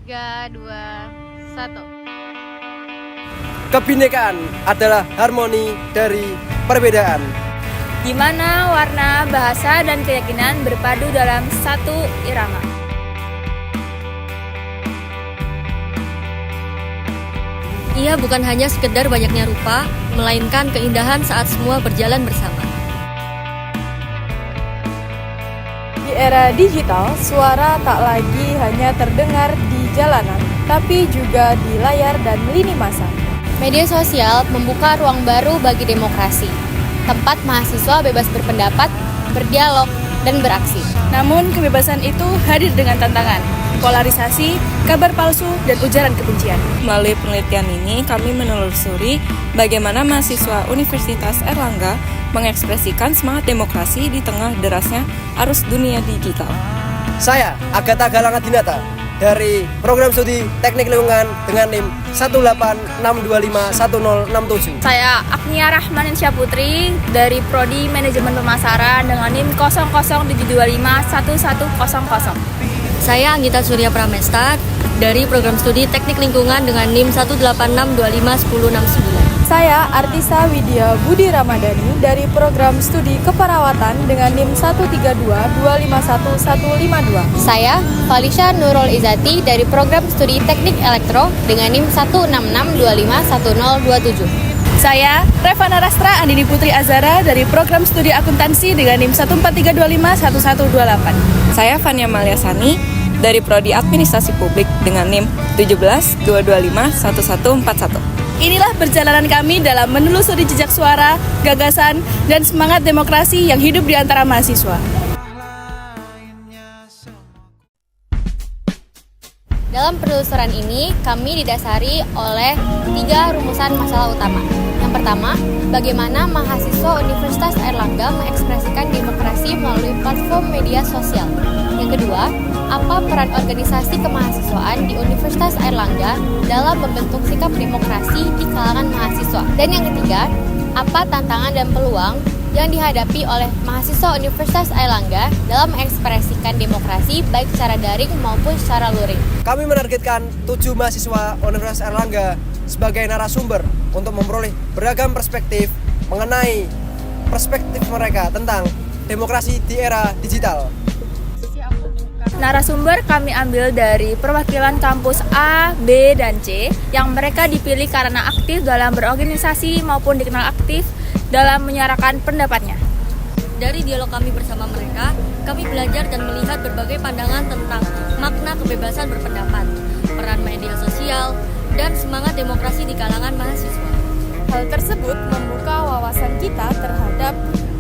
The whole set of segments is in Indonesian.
3, 2, 1. Kebinekaan adalah harmoni dari perbedaan, di mana warna, bahasa, dan keyakinan berpadu dalam satu irama. Ia bukan hanya sekedar banyaknya rupa, melainkan keindahan saat semua berjalan bersama. Di era digital, suara tak lagi hanya terdengar di jalanan, tapi juga di layar dan lini masa. Media sosial membuka ruang baru bagi demokrasi, tempat mahasiswa bebas berpendapat, berdialog, dan beraksi. Namun kebebasan itu hadir dengan tantangan, polarisasi, kabar palsu, dan ujaran kebencian. Melalui penelitian ini, kami menelusuri bagaimana mahasiswa Universitas Airlangga mengekspresikan semangat demokrasi di tengah derasnya arus dunia digital. Saya Agatha Galangat Dinata dari Program Studi Teknik Lingkungan dengan NIM 186251067. Saya Agnia Rahmansyah Putri dari Prodi Manajemen Pemasaran dengan NIM 00251100. Saya Anggita Surya Pramesta dari Program Studi Teknik Lingkungan dengan NIM 186251069. Saya Artisa Widya Budi Ramadhani dari Program Studi Keperawatan dengan NIM 132251152. Saya Falisha Nurul Izati dari Program Studi Teknik Elektro dengan NIM 166251027. Saya Revana Rastra Andini Putri Azara dari Program Studi Akuntansi dengan NIM 143251128. Saya Fania Malyasani dari Prodi Administrasi Publik dengan NIM 172251141. Inilah perjalanan kami dalam menelusuri jejak suara, gagasan, dan semangat demokrasi yang hidup di antara mahasiswa. Dalam penelusuran ini, kami didasari oleh 3 rumusan masalah utama. Yang pertama, bagaimana mahasiswa Universitas Airlangga mengekspresikan demokrasi melalui platform media sosial. Yang kedua, apa peran organisasi kemahasiswaan di Universitas Airlangga dalam membentuk sikap demokrasi di kalangan mahasiswa. Dan yang ketiga, apa tantangan dan peluang yang dihadapi oleh mahasiswa Universitas Airlangga dalam mengekspresikan demokrasi baik secara daring maupun secara luring. Kami menargetkan 7 mahasiswa Universitas Airlangga sebagai narasumber untuk memperoleh beragam perspektif mengenai perspektif mereka tentang demokrasi di era digital. Narasumber kami ambil dari perwakilan kampus A, B, dan C yang mereka dipilih karena aktif dalam berorganisasi maupun dikenal aktif dalam menyuarakan pendapatnya. Dari dialog kami bersama mereka, kami belajar dan melihat berbagai pandangan tentang makna kebebasan berpendapat, peran media sosial, dan semangat demokrasi di kalangan mahasiswa. Hal tersebut membuka wawasan kita terhadap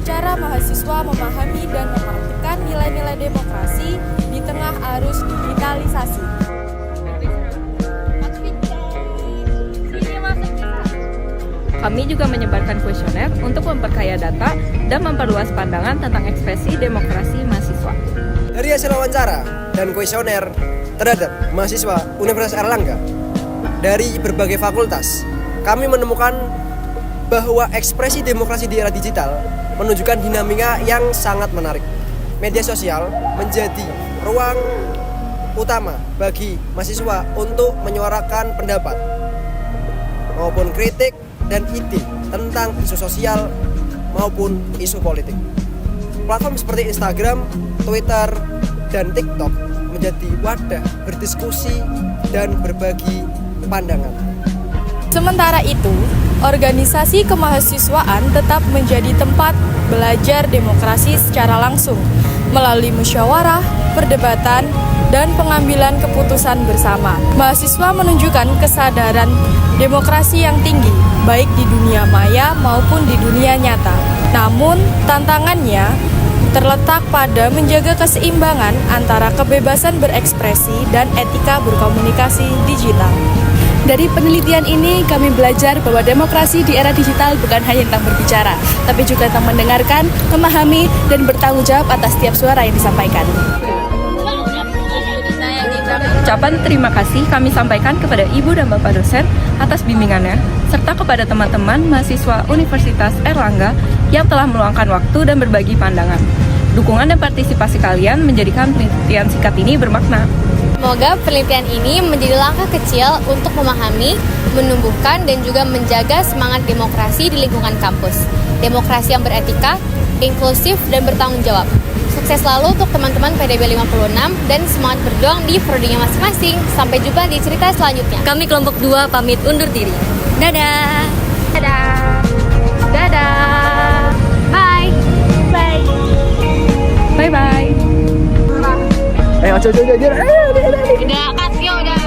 cara mahasiswa memahami dan mempraktikkan nilai-nilai demokrasi di tengah arus digitalisasi. Kami juga menyebarkan kuesioner untuk memperkaya data dan memperluas pandangan tentang ekspresi demokrasi mahasiswa. Dari hasil wawancara dan kuesioner terhadap mahasiswa Universitas Airlangga dari berbagai fakultas, kami menemukan bahwa ekspresi demokrasi di era digital menunjukkan dinamika yang sangat menarik. Media sosial menjadi ruang utama bagi mahasiswa untuk menyuarakan pendapat maupun kritik dan ide tentang isu sosial maupun isu politik. Platform seperti Instagram, Twitter, dan TikTok menjadi wadah berdiskusi dan berbagi pandangan. Sementara itu, organisasi kemahasiswaan tetap menjadi tempat belajar demokrasi secara langsung melalui musyawarah, perdebatan, dan pengambilan keputusan bersama. Mahasiswa menunjukkan kesadaran demokrasi yang tinggi, baik di dunia maya maupun di dunia nyata. Namun, tantangannya terletak pada menjaga keseimbangan antara kebebasan berekspresi dan etika berkomunikasi digital. Dari penelitian ini, kami belajar bahwa demokrasi di era digital bukan hanya tentang berbicara, tapi juga tentang mendengarkan, memahami, dan bertanggung jawab atas setiap suara yang disampaikan. Ucapan terima kasih kami sampaikan kepada Ibu dan Bapak dosen atas bimbingannya, serta kepada teman-teman mahasiswa Universitas Airlangga yang telah meluangkan waktu dan berbagi pandangan. Dukungan dan partisipasi kalian menjadikan penelitian singkat ini bermakna. Semoga penelitian ini menjadi langkah kecil untuk memahami, menumbuhkan, dan juga menjaga semangat demokrasi di lingkungan kampus. Demokrasi yang beretika, inklusif, dan bertanggung jawab. Sukses selalu untuk teman-teman PDB 56 dan semangat berjuang di prodinya masing-masing. Sampai jumpa di cerita selanjutnya. Kami kelompok 2 pamit undur diri. Dadah! Dadah! Dadah! Bye! Bye! Bye-bye. Ayo, Udah, Kak, yuk udah.